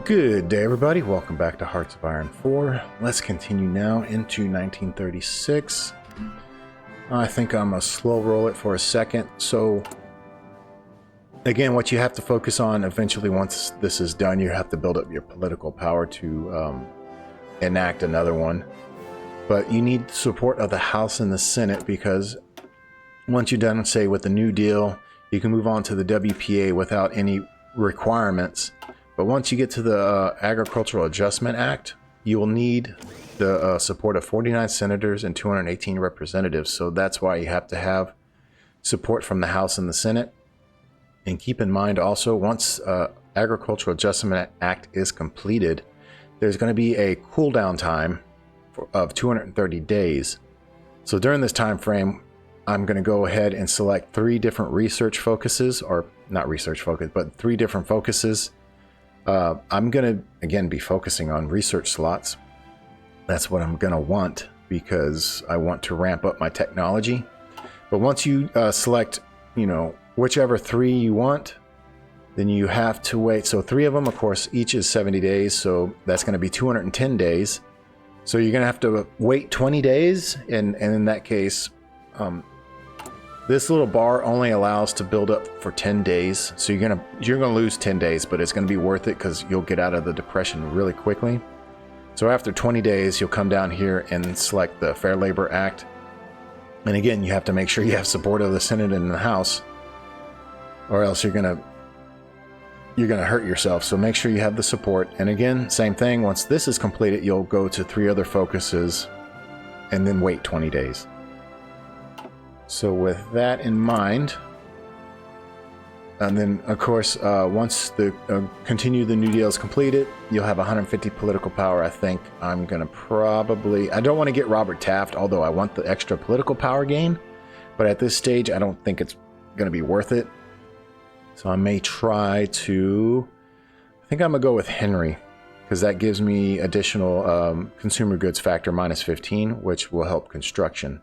Good day, everybody. Welcome back to Hearts of Iron 4. Let's continue now into 1936. I think I'm going to slow roll it for a second. So, again, what you have to focus on eventually once this is done, you have to build up your political power to enact another one. But you need support of the House and the Senate because once you're done, say, with the New Deal, you can move on to the WPA without any requirements. But once you get to the Agricultural Adjustment Act, you will need the support of 49 senators and 218 representatives. So that's why you have to have support from the House and the Senate. And keep in mind also, once Agricultural Adjustment Act is completed, there's going to be a cooldown time of 230 days. So during this time frame, I'm going to go ahead and select 3 different research focuses, or not research focus, but 3 different focuses. I'm going to, again, be focusing on research slots. That's what I'm going to want because I want to ramp up my technology. But once you select, whichever 3 you want, then you have to wait. So 3 of them, of course, each is 70 days. So that's going to be 210 days. So you're going to have to wait 20 days. And in that case, this little bar only allows to build up for 10 days. So you're gonna lose 10 days, but it's gonna be worth it because you'll get out of the depression really quickly. So after 20 days, you'll come down here and select the Fair Labor Act. And again, you have to make sure you have support of the Senate and the House, or else you're gonna hurt yourself. So make sure you have the support. And again, same thing. Once this is completed, you'll go to 3 other focuses and then wait 20 days. So with that in mind, and then of course, once the continue the New Deal is completed, you'll have 150 political power. I think I'm gonna I don't want to get Robert Taft, although I want the extra political power gain, but at this stage, I don't think it's gonna be worth it. So I may try to, I think I'm gonna go with Henry, because that gives me additional consumer goods factor -15, which will help construction.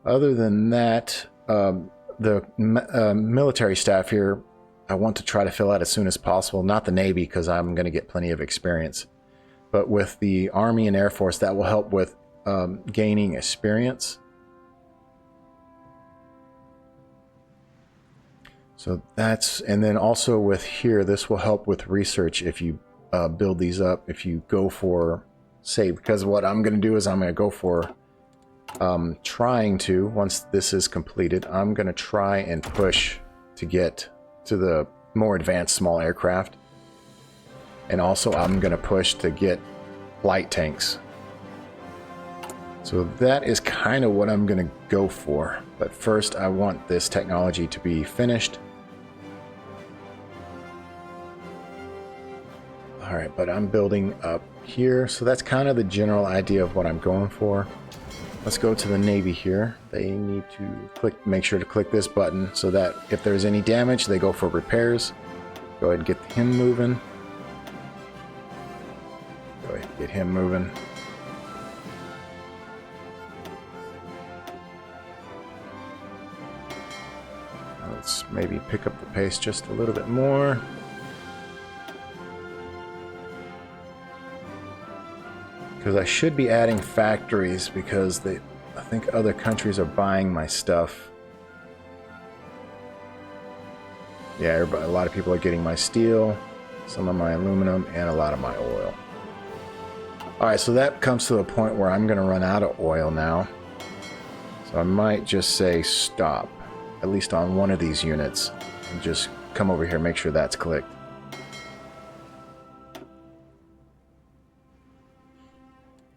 Other than that, the military staff here, I want to try to fill out as soon as possible. Not the Navy, because I'm going to get plenty of experience. But with the Army and Air Force, that will help with gaining experience. So that's, and then also with here, this will help with research if you build these up. If you go for, say, because what I'm going to do is I'm going to go for once this is completed, I'm going to try and push to get to the more advanced small aircraft. And also I'm going to push to get light tanks. So that is kind of what I'm going to go for. But first I want this technology to be finished. Alright, but I'm building up here. So that's kind of the general idea of what I'm going for. Let's go to the Navy here. They need to make sure to click this button so that if there's any damage, they go for repairs. Go ahead and get him moving. Go ahead and get him moving. Let's maybe pick up the pace just a little bit more. Because I should be adding factories because I think other countries are buying my stuff. Yeah, a lot of people are getting my steel, some of my aluminum, and a lot of my oil. Alright, so that comes to a point where I'm going to run out of oil now. So I might just say stop, at least on one of these units, and just come over here, make sure that's clicked.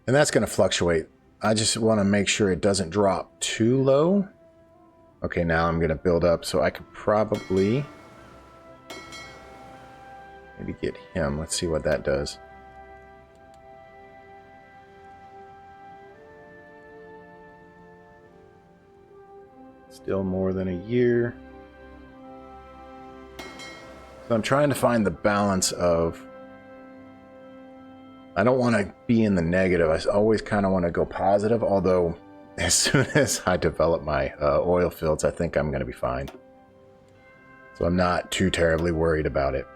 And that's going to fluctuate. I just want to make sure it doesn't drop too low. Okay, now I'm going to build up, so I could probably maybe get him. Let's see what that does. Still more than a year. So I'm trying to find the balance of, I don't want to be in the negative. I always kind of want to go positive, although as soon as I develop my oil fields, I think I'm going to be fine. So I'm not too terribly worried about it.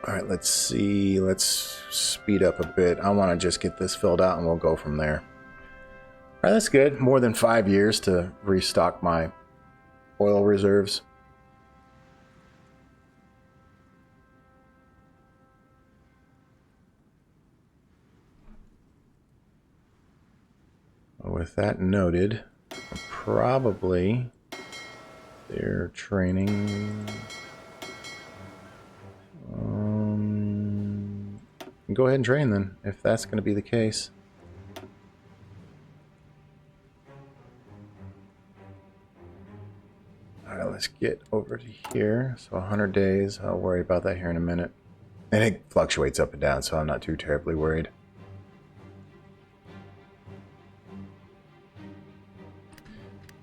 All right, let's see. Let's speed up a bit. I want to just get this filled out and we'll go from there. All right, that's good. More than 5 years to restock my oil reserves. With that noted, probably their training. Go ahead and train then, if that's going to be the case. All right, let's get over to here. So 100 days. I'll worry about that here in a minute. And it fluctuates up and down, so I'm not too terribly worried.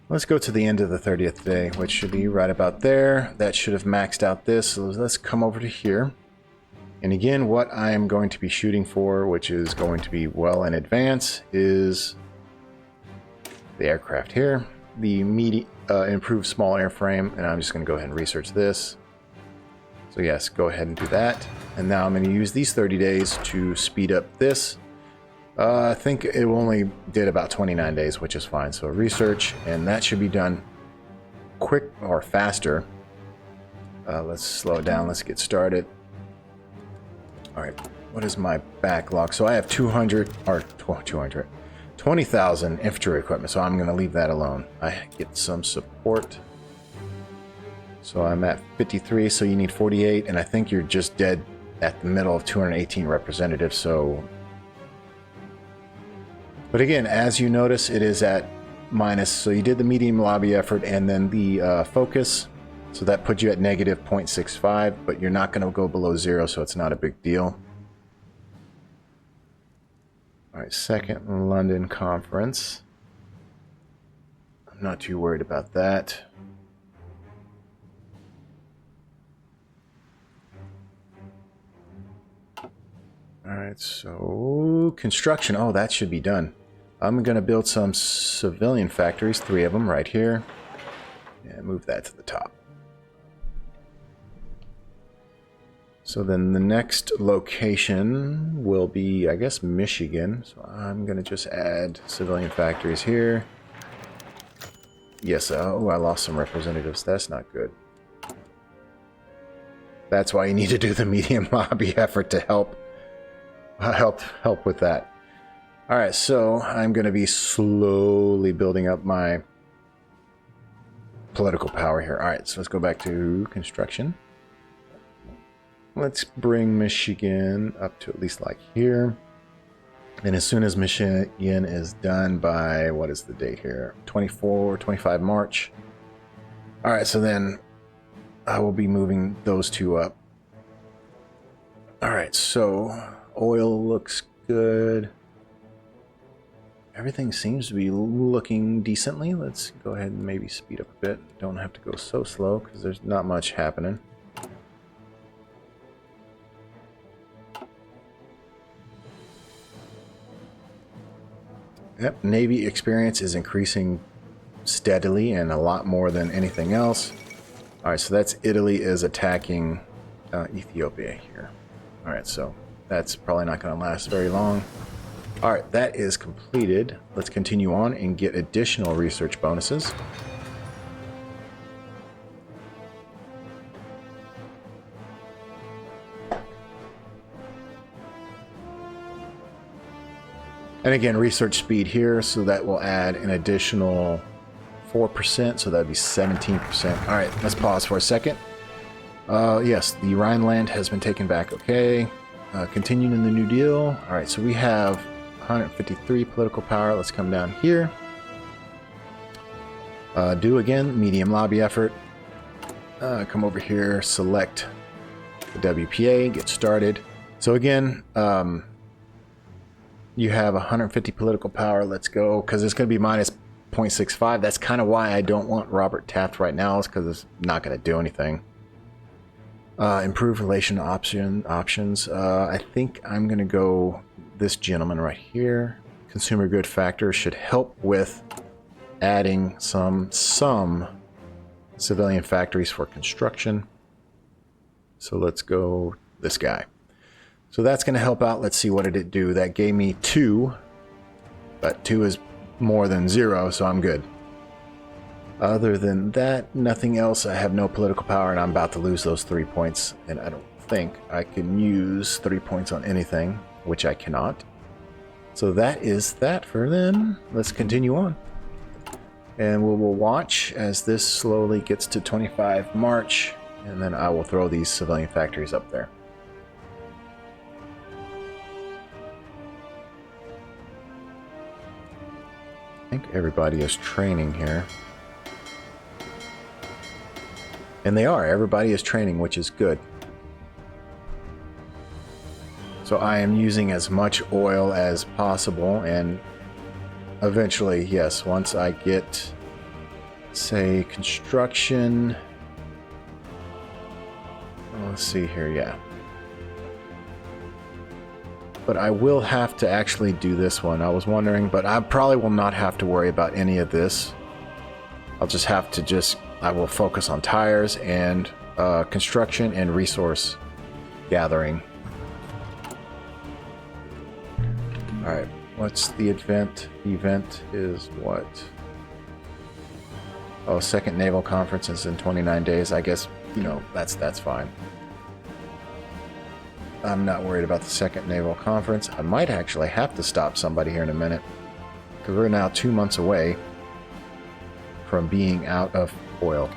Let's go to the end of the 30th day, which should be right about there. That should have maxed out this. So let's come over to here. And again, what I am going to be shooting for, which is going to be well in advance, is the aircraft here. The improved small airframe, and I'm just going to go ahead and research this. So yes, go ahead and do that. And now I'm going to use these 30 days to speed up this. I think it only did about 29 days, which is fine. So research, and that should be done quick or faster. Let's slow it down. Let's get started. All right, what is my backlog? So I have 20,000 infantry equipment, so I'm going to leave that alone. I get some support. So I'm at 53, so you need 48, and I think you're just dead at the middle of 218 representatives, so... But again, as you notice, it is at minus, so you did the medium lobby effort and then the focus, so that puts you at negative 0.65, but you're not going to go below 0, so it's not a big deal. All right, second London conference. I'm not too worried about that. All right, so construction. Oh, that should be done. I'm going to build some civilian factories, 3 of them right here, and move that to the top. So then the next location will be, I guess, Michigan. So I'm going to just add civilian factories here. Yes, oh, I lost some representatives. That's not good. That's why you need to do the medium lobby effort to help with that. All right, so I'm going to be slowly building up my political power here. All right, so let's go back to construction. Let's bring Michigan up to at least like here. And as soon as Michigan is done by, what is the date here? 25 March. All right, so then I will be moving those 2 up. All right, so oil looks good. Everything seems to be looking decently. Let's go ahead and maybe speed up a bit. Don't have to go so slow because there's not much happening. Yep, Navy experience is increasing steadily and a lot more than anything else. All right, so that's Italy is attacking Ethiopia here. All right, so that's probably not going to last very long. All right, that is completed. Let's continue on and get additional research bonuses. And again, research speed here, so that will add an additional 4%, so that'd be 17%. All right, let's pause for a second. Yes, the Rhineland has been taken back. Okay, continuing in the New Deal. All right, so we have 153 political power. Let's come down here. Do again, medium lobby effort. Come over here, select the WPA, get started. So again, you have 150 political power. Let's go, because it's going to be minus 0.65. That's kind of why I don't want Robert Taft right now, is because it's not going to do anything. Improve relation options. I think I'm going to go this gentleman right here. Consumer good factor should help with adding some civilian factories for construction. So let's go this guy. So that's going to help out. Let's see, what did it do? That gave me 2, but 2 is more than 0, so I'm good. Other than that, nothing else. I have no political power, and I'm about to lose those 3 points, and I don't think I can use 3 points on anything, which I cannot. So that is that for them. Let's continue on. And we will watch as this slowly gets to 25 March, and then I will throw these civilian factories up there. I think everybody is training here. And they are. Everybody is training, which is good. So I am using as much oil as possible, and eventually, yes, once I get, say, construction. Let's see here, yeah. But I will have to actually do this one. I was wondering, but I probably will not have to worry about any of this. I'll just have to I will focus on tires and construction and resource gathering. Alright, what's the event? The event is what? Oh, second naval conference is in 29 days. I guess, you know, that's fine. I'm not worried about the second naval conference. I might actually have to stop somebody here in a minute, because we're now 2 months away from being out of oil.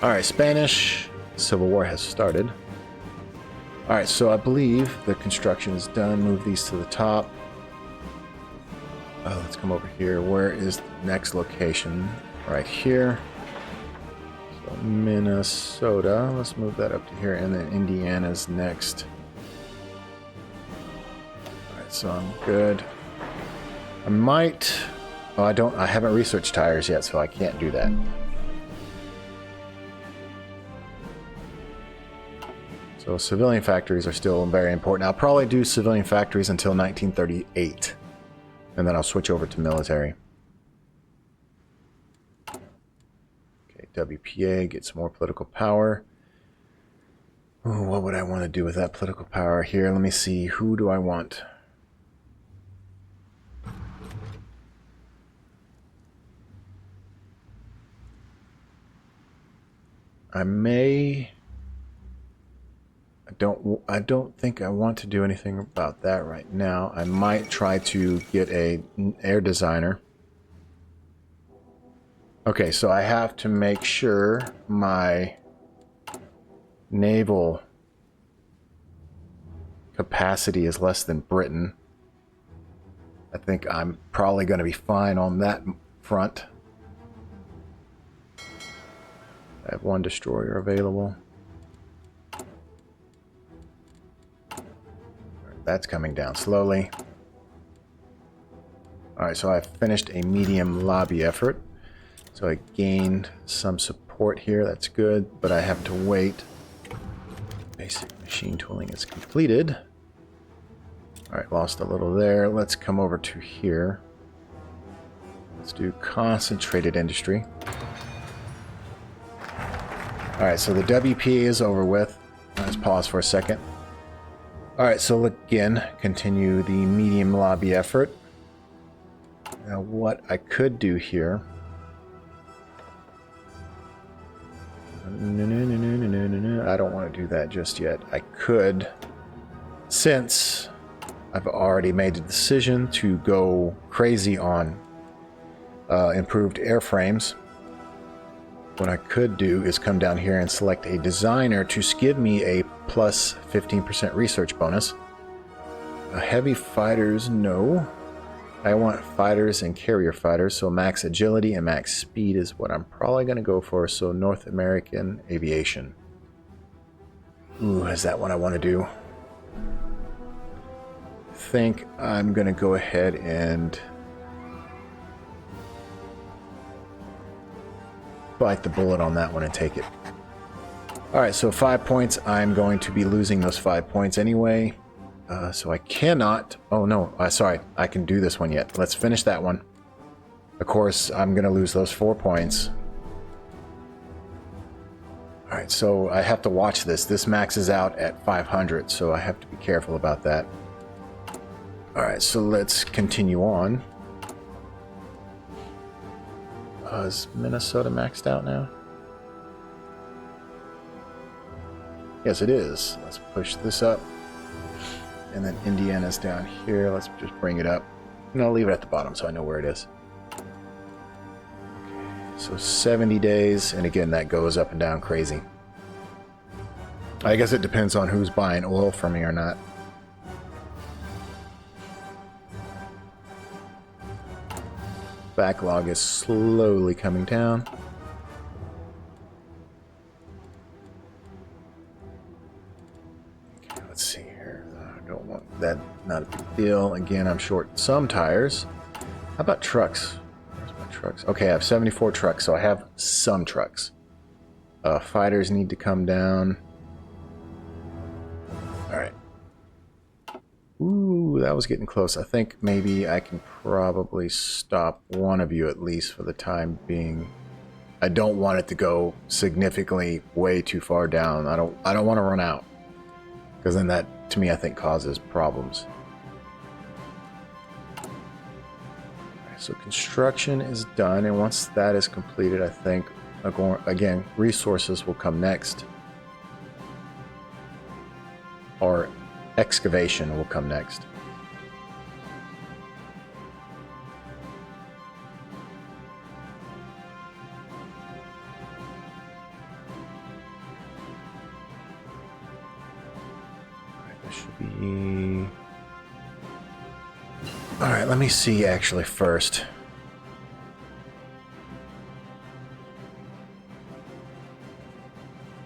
Alright, Spanish Civil War has started. Alright, so I believe the construction is done. Move these to the top. Let's come over here. Where is the next location? Right here. So Minnesota. Let's move that up to here. And then Indiana's next. Alright, so I'm good. I might... Oh, I haven't researched tires yet, so I can't do that. So civilian factories are still very important. I'll probably do civilian factories until 1938. And then I'll switch over to military. Okay, WPA, get some more political power. Ooh, what would I want to do with that political power here? Let me see. Who do I want? I may... I don't think I want to do anything about that right now. I might try to get an air designer. Okay, so I have to make sure my naval capacity is less than Britain. I think I'm probably going to be fine on that front. I have 1 destroyer available. That's coming down slowly. Alright, so I finished a medium lobby effort. So I gained some support here. That's good, but I have to wait. Basic machine tooling is completed. Alright, lost a little there. Let's come over to here. Let's do concentrated industry. Alright, so the WPA is over with. Let's pause for a second. Alright, so again, continue the medium lobby effort. Now what I could do here... I don't want to do that just yet. I could, since I've already made the decision to go crazy on improved airframes, what I could do is come down here and select a designer to give me a plus 15% research bonus. Heavy fighters, no. I want fighters and carrier fighters, so max agility and max speed is what I'm probably going to go for. So North American aviation. Ooh, is that what I want to do? I think I'm going to go ahead and bite the bullet on that one and take it. Alright, so 5 points. I'm going to be losing those 5 points anyway. So I cannot... Oh no, sorry. I can do this one yet. Let's finish that one. Of course, I'm going to lose those 4 points. Alright, so I have to watch this. This maxes out at 500, so I have to be careful about that. Alright, so let's continue on. Is Minnesota maxed out now? Yes, it is. Let's push this up. And then Indiana's down here. Let's just bring it up. And I'll leave it at the bottom so I know where it is. So 70 days, and again, that goes up and down crazy. I guess it depends on who's buying oil from me or not. Backlog is slowly coming down. Okay, let's see here. I don't want that, not a big deal. Again, I'm short some tires. How about trucks? Where's my trucks? Okay, I have 74 trucks, so I have some trucks. Fighters need to come down. Alright. Ooh, that was getting close. I think maybe I can probably stop one of you at least for the time being. I don't want it to go significantly way too far down. I don't want to run out. Because then that, to me, I think causes problems. So construction is done, and once that is completed, I think, again, resources will come next. Or excavation will come next. Alright, this should be... Alright, let me see actually first.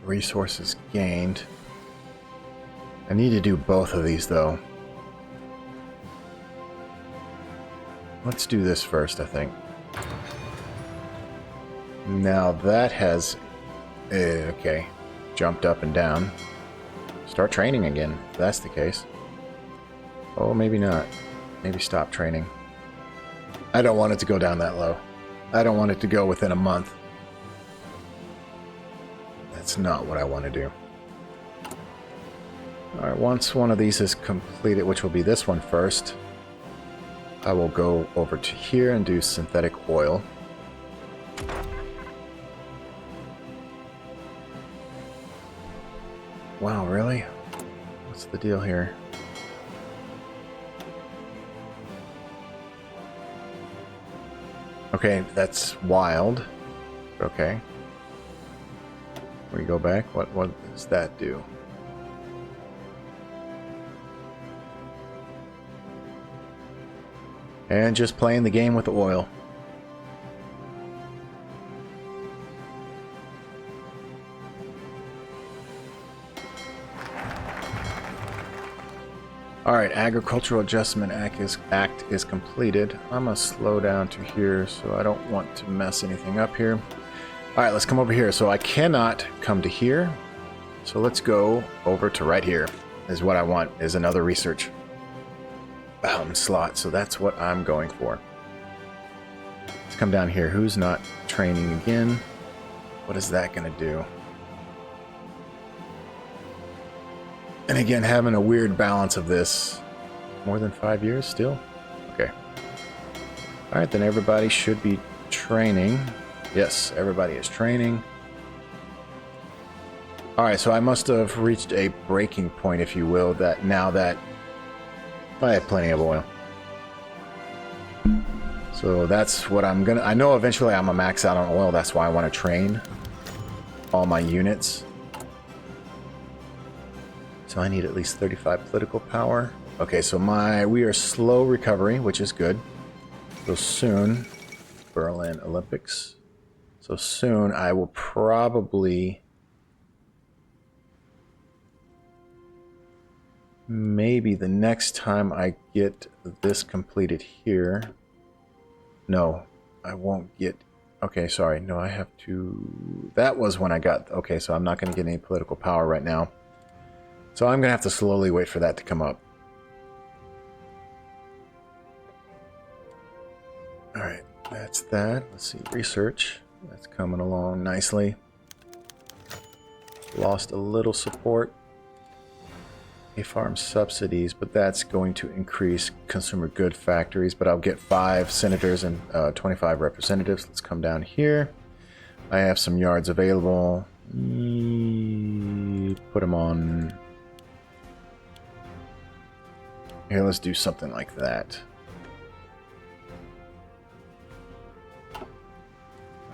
Resources gained. I need to do both of these, though. Let's do this first, I think. Now that has... okay. Jumped up and down. Start training again, if that's the case. Oh, maybe not. Maybe stop training. I don't want it to go down that low. I don't want it to go within a month. That's not what I want to do. Alright, once one of these is completed, which will be this one first, I will go over to here and do synthetic oil. Wow, really? What's the deal here? Okay, that's wild. Okay. We go back. What does that do? And just playing the game with the oil. Alright, Agricultural Adjustment Act is completed. I'm going to slow down to here so I don't want to mess anything up here. Alright, let's come over here. So I cannot come to here. So let's go over to right here. Is what I want, is another research slot. So that's what I'm going for. Let's come down here. Who's not training again? What is that going to do? And again, having a weird balance of this. More than 5 years still? Okay. Alright, then everybody should be training. Yes, everybody is training. Alright, so I must have reached a breaking point, if you will, that now that I have plenty of oil. So that's what I'm gonna... I know eventually I'm gonna max out on oil, that's why I want to train all my units. So I need at least 35 political power. Okay, so we are slow recovery, which is good. So soon, Berlin Olympics. So soon I will probably... Maybe the next time I get this completed here... No, I won't get... Okay, sorry. No, I have to... That was when I got... Okay, so I'm not going to get any political power right now. So I'm going to have to slowly wait for that to come up. Alright, that's that. Let's see, research. That's coming along nicely. Lost a little support. A farm subsidies, but that's going to increase consumer good factories. But I'll get 5 senators and 25 representatives. Let's come down here. I have some yards available. Put them on. Here, let's do something like that.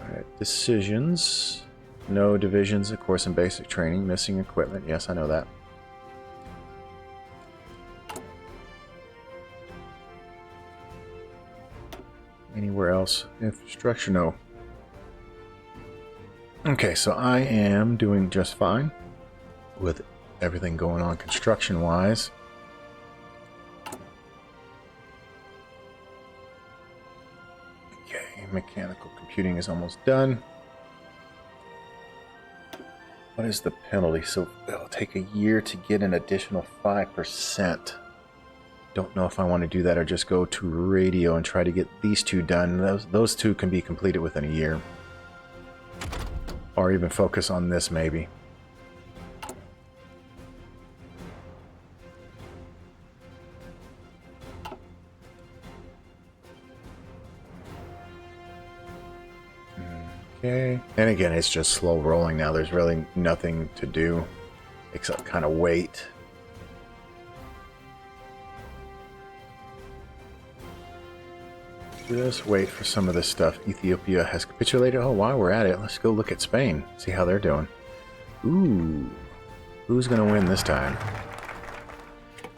Alright, decisions. No divisions, of course, in basic training. Missing equipment. Yes, I know that. Anywhere else? Infrastructure? No. Okay, so I am doing just fine with everything going on construction-wise. Okay, mechanical computing is almost done. What is the penalty? So it'll take a year to get an additional 5%. Don't know if I want to do that or just go to radio and try to get these 2 done. Those 2 can be completed within a year. Or even focus on this maybe. Okay. And again, it's just slow rolling now. There's really nothing to do except kind of wait. Just wait for some of this stuff. Ethiopia has capitulated. Oh, while we're at it, let's go look at Spain. See how they're doing. Ooh. Who's going to win this time?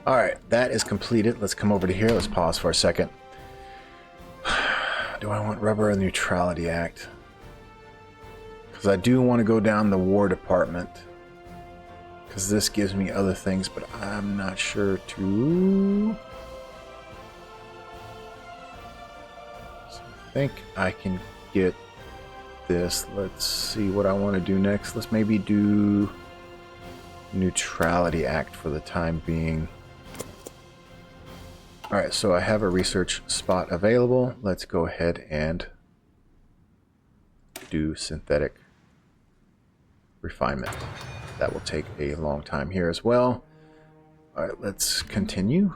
Alright, that is completed. Let's come over to here. Let's pause for a second. Do I want Rubber Neutrality Act? Because I do want to go down the War Department. Because this gives me other things, but I'm not sure to... I think I can get this. Let's see what I want to do next. Let's maybe do Neutrality Act for the time being. Alright, so I have a research spot available. Let's go ahead and do synthetic refinement. That will take a long time here as well. Alright, let's continue.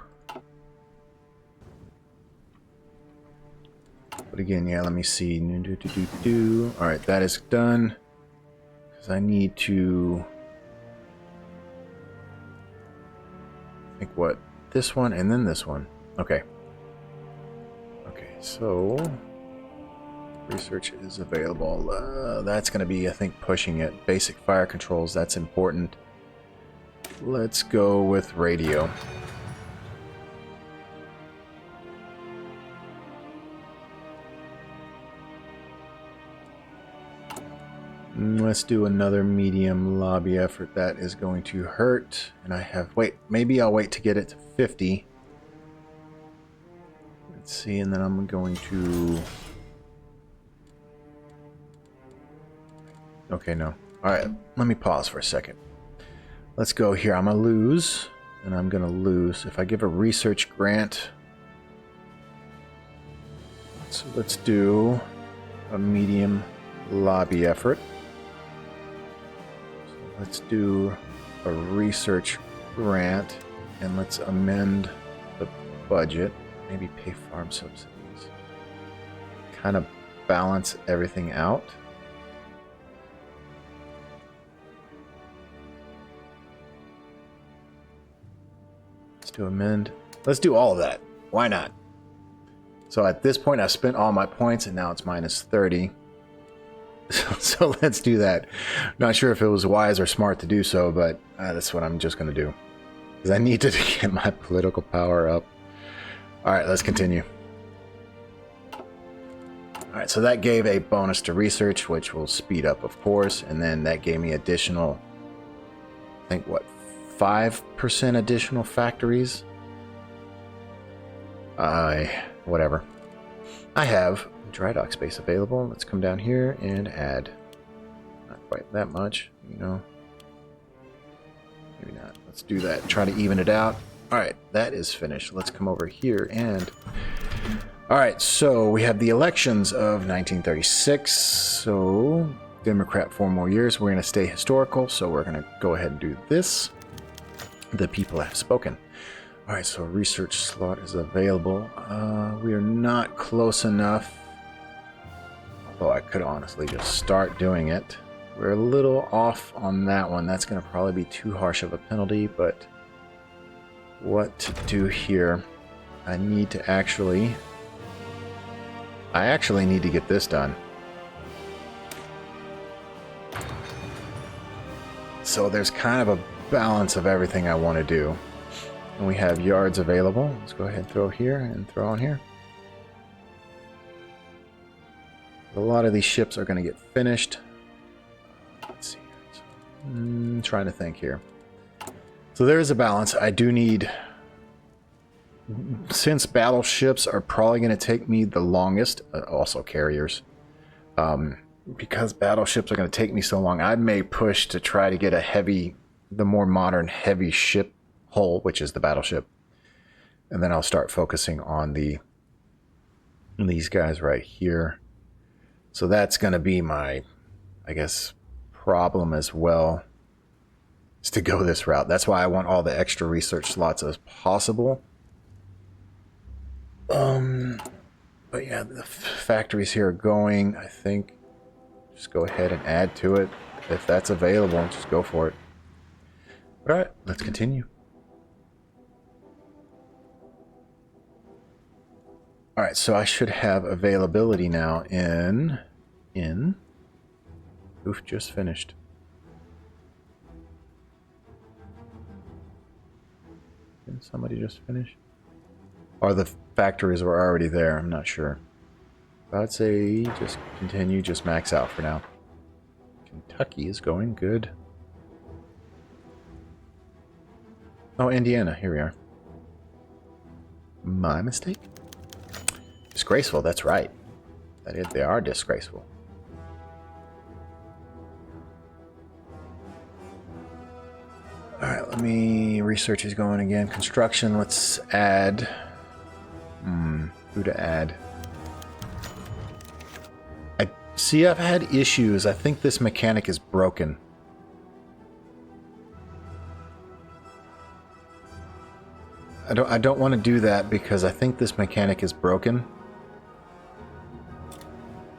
But again, yeah, let me see. Alright, that is done. Because I need to... I think what? This one and then this one. Okay. Okay, so... research is available. That's going to be, I think, pushing it. Basic fire controls, that's important. Let's go with radio. Let's do another medium lobby effort. That is going to hurt. And I have... wait, maybe I'll wait to get it to 50. Let's see, and then I'm going to... okay, no. Alright, let me pause for a second. Let's go here. I'm going to lose. And I'm going to lose. If I give a research grant... so let's do a medium lobby effort. Let's do a research grant, and let's amend the budget. Maybe pay farm subsidies. Kind of balance everything out. Let's do amend. Let's do all of that. Why not? So at this point, I've spent all my points, and now it's minus 30. So let's do that. Not sure if it was wise or smart to do so, but that's what I'm just going to do. Because I need to get my political power up. Alright, let's continue. Alright, so that gave a bonus to research, which will speed up, of course. And then that gave me additional, I think, what, 5% additional factories? Whatever. I have dry dock space available. Let's come down here and add. Not quite that much, you know. Maybe not. Let's do that. Try to even it out. Alright, that is finished. Let's come over here and... alright, so we have the elections of 1936. So, Democrat 4 more years. We're going to stay historical, so we're going to go ahead and do this. The people have spoken. All right, so a research slot is available. We are not close enough. Although I could honestly just start doing it. We're a little off on that one. That's going to probably be too harsh of a penalty, but what to do here? I actually need to get this done. So there's kind of a balance of everything I want to do. And we have yards available. Let's go ahead and throw here and throw on here. A lot of these ships are going to get finished. Let's see. Trying to think here. So there is a balance. I do need... Since battleships are probably going to take me the longest, also carriers, because battleships are going to take me so long, I may push to try to get the more modern heavy ship hull, which is the battleship. And then I'll start focusing on these guys right here. So that's going to be my, I guess, problem as well, is to go this route. That's why I want all the extra research slots as possible. But yeah, the factories here are going. I think just go ahead and add to it if that's available. Just go for it. All right, let's continue. All right, so I should have availability now in oof, just finished. Didn't somebody just finish? Or the factories were already there, I'm not sure. I'd say just continue, just max out for now. Kentucky is going good. Oh, Indiana, here we are. My mistake? Disgraceful, that's right. That is, they are disgraceful. Alright, let me... Research is going again. Construction, let's add... who to add? I've had issues. I think this mechanic is broken. I don't want to do that because I think this mechanic is broken.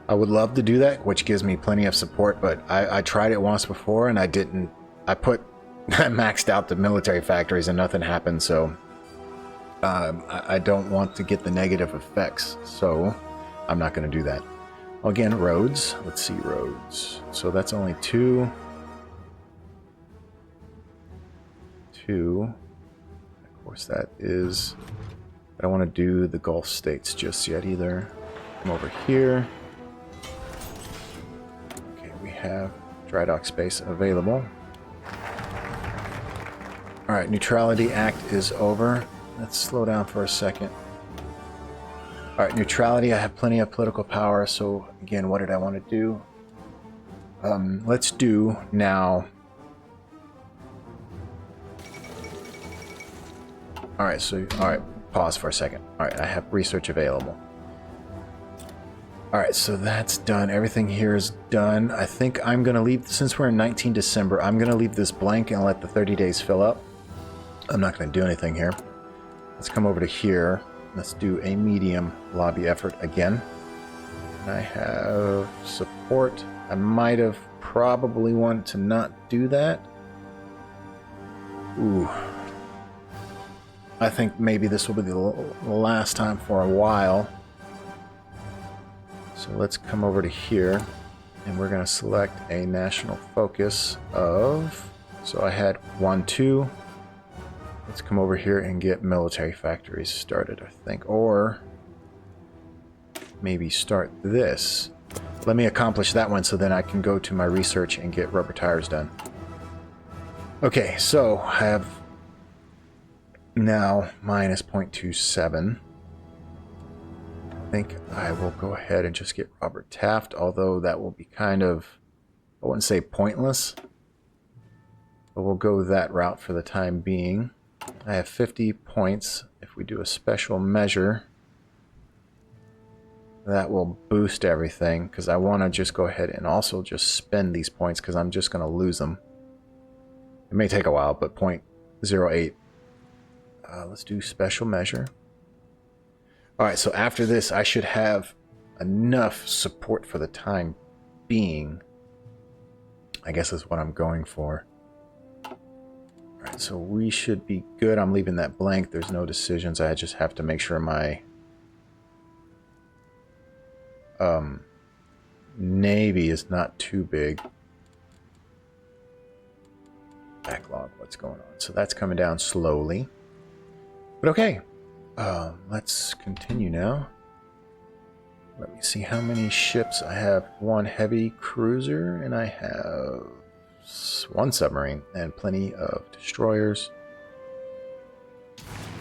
I would love to do that, which gives me plenty of support, but I tried it once before and I didn't. I maxed out the military factories and nothing happened, so I don't want to get the negative effects, so I'm not going to do that. Again, roads. Let's see, roads. So that's only two. Of course, that is... I don't want to do the Gulf states just yet either. Come over here. Okay, we have dry dock space available. Alright, Neutrality Act is over. Let's slow down for a second. Alright, neutrality, I have plenty of political power, so again, what did I want to do? Let's do now... Alright, pause for a second. Alright, I have research available. Alright, so that's done. Everything here is done. I think I'm going to leave, since we're in 19 December, I'm going to leave this blank and let the 30 days fill up. I'm not going to do anything here. Let's come over to here. Let's do a medium lobby effort again. And I have support. I might have probably wanted to not do that. Ooh. I think maybe this will be the last time for a while. So let's come over to here. And we're going to select a national focus of... So I had 1, 2... Let's come over here and get military factories started, I think. Or maybe start this. Let me accomplish that one so then I can go to my research and get rubber tires done. Okay, so I have now minus 0.27. I think I will go ahead and just get Robert Taft, although that will be kind of, I wouldn't say pointless, but we'll go that route for the time being. I have 50 points. If we do a special measure, that will boost everything, because I want to just go ahead and also just spend these points, because I'm just going to lose them. It may take a while, but 0.08. Let's do special measure. Alright, so after this, I should have enough support for the time being. I guess is what I'm going for. Alright, so we should be good. I'm leaving that blank. There's no decisions. I just have to make sure my Navy is not too big. Backlog, what's going on? So that's coming down slowly. But okay. Let's continue now. Let me see how many ships I have. One heavy cruiser, and I have one submarine, and plenty of destroyers.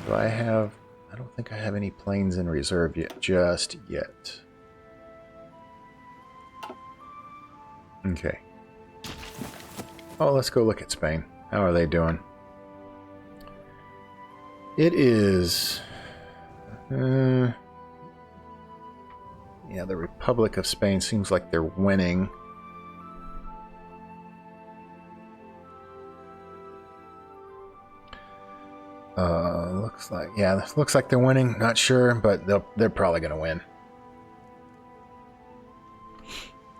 Do I have... I don't think I have any planes in reserve yet, just yet. Okay. Oh, let's go look at Spain. How are they doing? It is... yeah, the Republic of Spain seems like they're winning. Looks like, yeah, this looks like they're winning. Not sure, but they're probably going to win.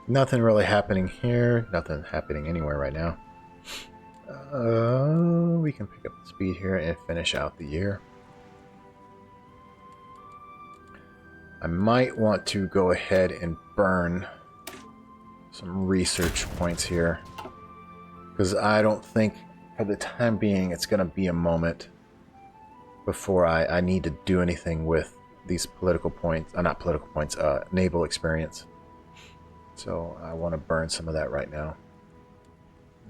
Nothing really happening here. Nothing happening anywhere right now. We can pick up the speed here and finish out the year. I might want to go ahead and burn some research points here, because I don't think for the time being it's going to be a moment before I need to do anything with these political points, not political points, naval experience. So I want to burn some of that right now.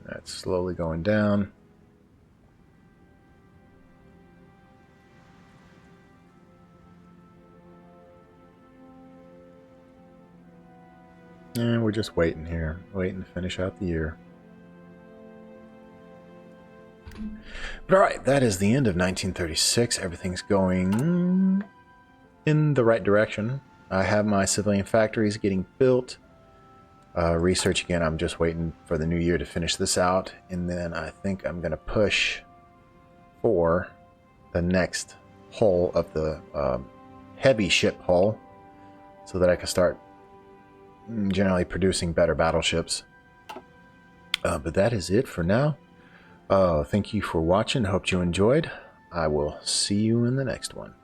That's slowly going down. And we're just waiting here, waiting to finish out the year. But alright, that is the end of 1936. Everything's going in the right direction. I have my civilian factories getting built. Research again, I'm just waiting for the new year to finish this out. And then I think I'm going to push for the next hull of the heavy ship hull, so that I can start generally producing better battleships. But that is it for now. Thank you for watching. Hope you enjoyed. I will see you in the next one.